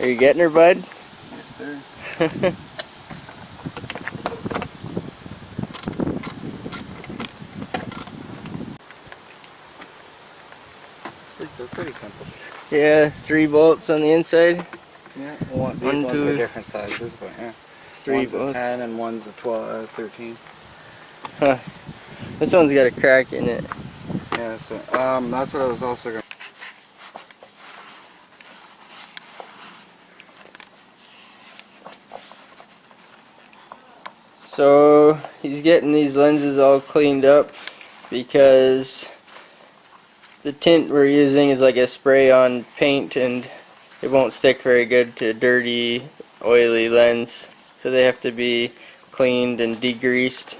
Are you getting her, bud? Yes, sir. They're pretty simple. Yeah, 3 bolts on the inside. Yeah, these ones are different sizes, but yeah. 3 one's bolts. a 10 and one's a 12, 13. Huh. This one's got a crack in it. Yeah, so that's what I was also going to. So he's getting these lenses all cleaned up because the tint we're using is like a spray-on paint and it won't stick very good to dirty, oily lens. So they have to be cleaned and degreased.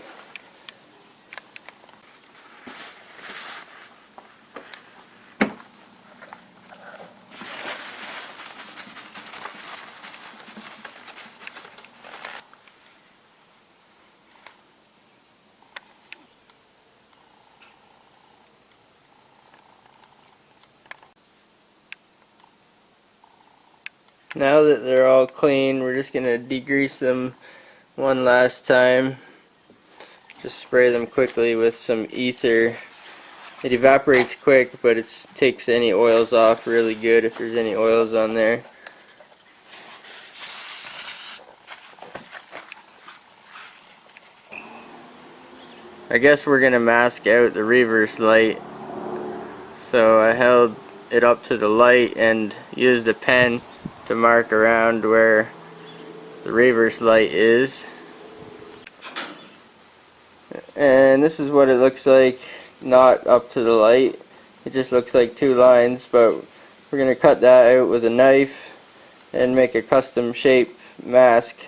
Now that they're all clean, we're just going to degrease them one last time. Just spray them quickly with some ether. It evaporates quick, but it takes any oils off really good if there's any oils on there. I guess we're going to mask out the reverse light. So I held it up to the light and used a pen to mark around where the reverse light is. And this is what it looks like not up to the light. It just looks like 2 lines, but we're going to cut that out with a knife and make a custom shape mask.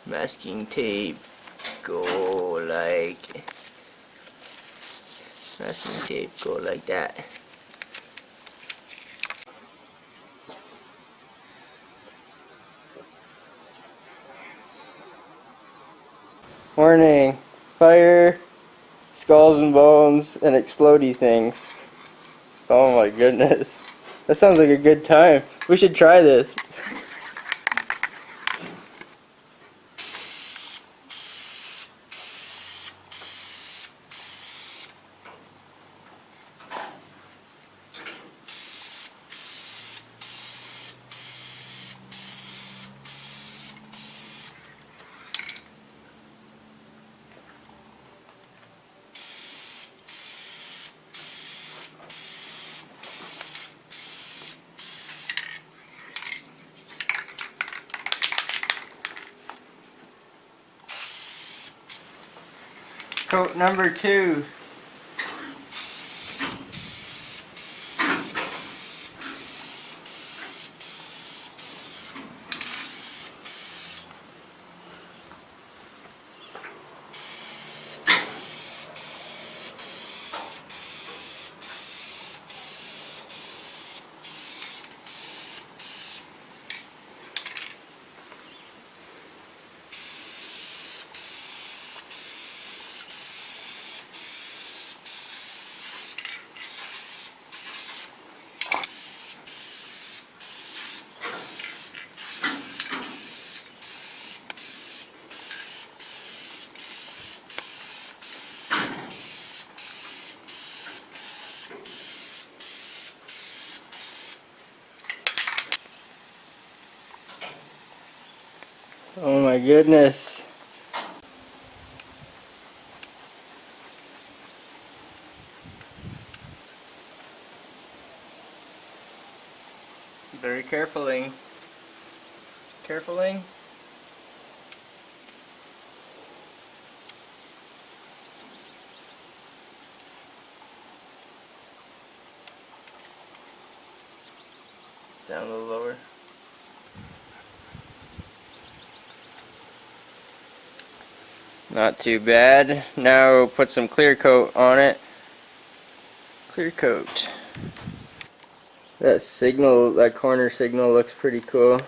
Masking tape, go like that. Warning, fire, skulls and bones, and explodey things. Oh my goodness. That sounds like a good time. We should try this. Coat number 2. Oh my goodness. Very carefully. Carefully. Down a little lower. Not too bad. Now put some clear coat on it. Clear coat. That signal, that corner signal looks pretty cool.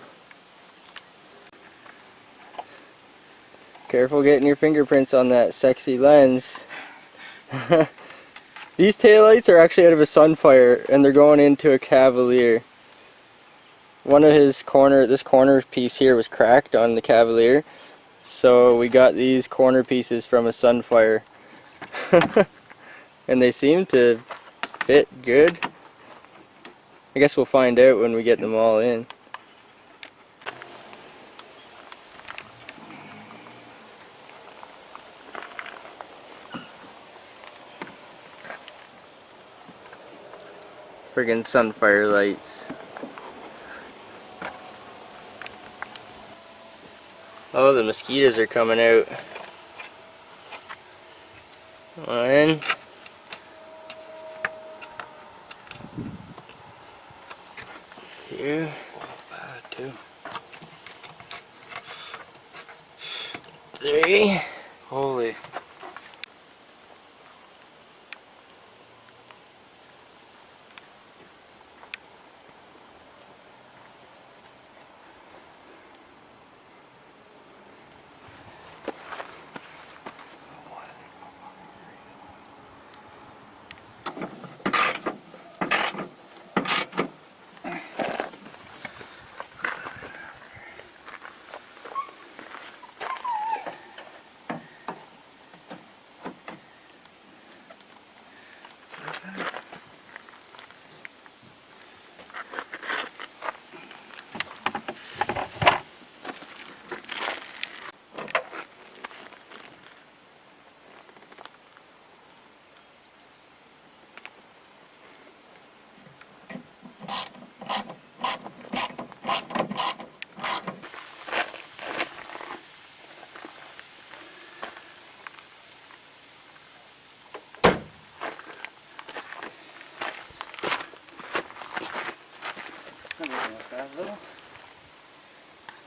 Careful getting your fingerprints on that sexy lens. These taillights are actually out of a sunfire, and they're going into a cavalier. One of his this corner piece here was cracked on the cavalier, so we got these corner pieces from a sunfire. And they seem to fit good. I guess we'll find out when we get them all in. Friggin' sunfire lights. Oh, the mosquitoes are coming out. 1, 2, Bad too. 3. Holy.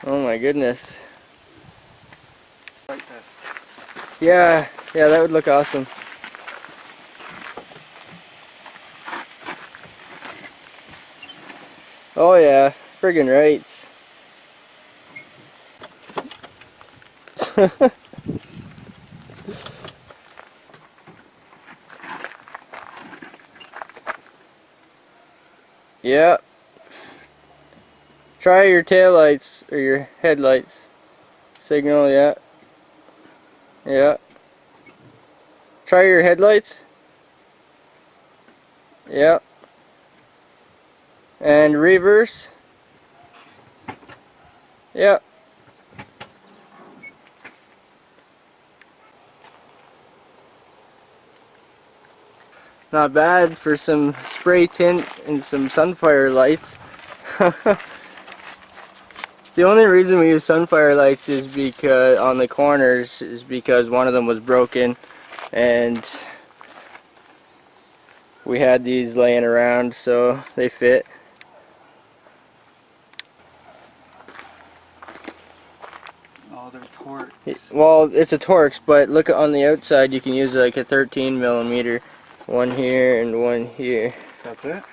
Oh my goodness. Like this. Yeah, that would look awesome. Oh yeah, friggin' rights. Yeah. Try your taillights or your headlights. Signal, yeah. Yeah. Try your headlights. Yeah. And reverse. Yeah. Not bad for some spray tint and some sunfire lights. The only reason we use sunfire lights is because on the corners is because one of them was broken, and we had these laying around, so they fit. Oh, they're torch. Well, it's a Torx, but look on the outside. You can use like a 13mm, one here and one here. That's it?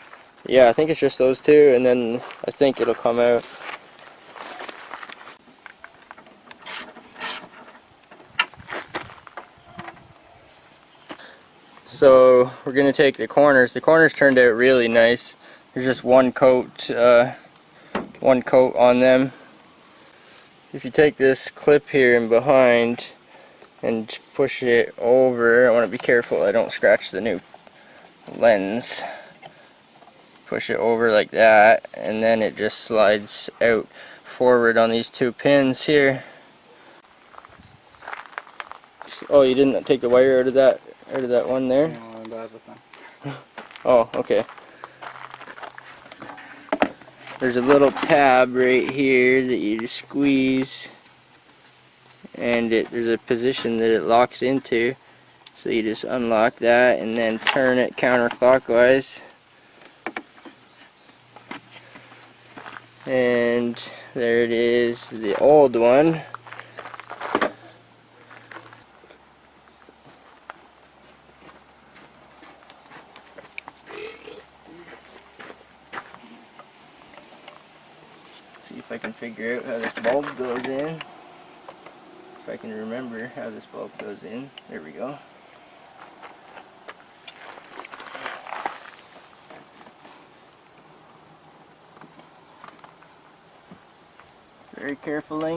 Yeah, I think it's just those two, and then I think it'll come out. So we're gonna take the corners. The corners turned out really nice. There's just one coat on them. If you take this clip here and behind and push it over, I want to be careful I don't scratch the new lens. Push it over like that, and then it just slides out forward on these two pins here. Oh, you didn't take the wire out of that one there? No, I'm bad with them. Oh, okay. There's a little tab right here that you just squeeze, and there's a position that it locks into. So you just unlock that and then turn it counterclockwise. And there it is, the old one. See if I can figure out how this bulb goes in. If I can remember how this bulb goes in. There we go. very carefully.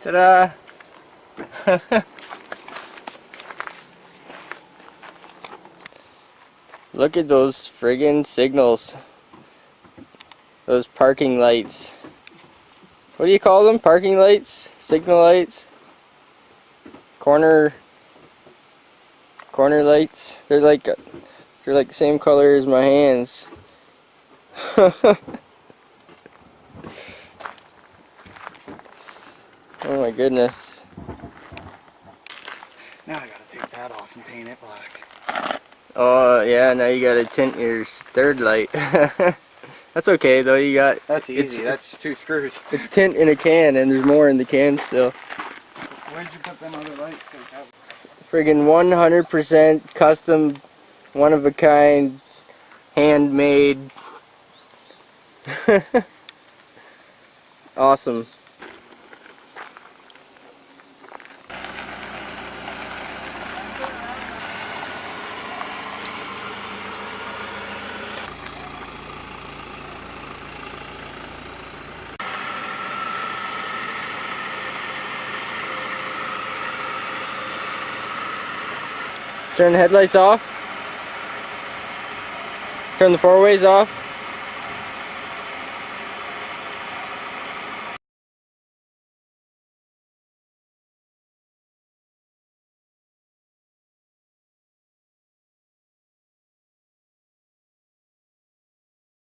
Ta-da! Look at those friggin' signals. Those parking lights. What do you call them? Parking lights? Signal lights? Corner lights? They're like the same color as my hands. Oh my goodness. Now I gotta take that off and paint it black. Oh yeah, now you gotta tint your third light. That's okay though, you got... That's easy, that's 2 screws. It's tint in a can and there's more in the can still. Where'd you put them other lights? Friggin' 100% custom, one of a kind, handmade. Awesome. Turn the headlights off. Turn the four-ways off.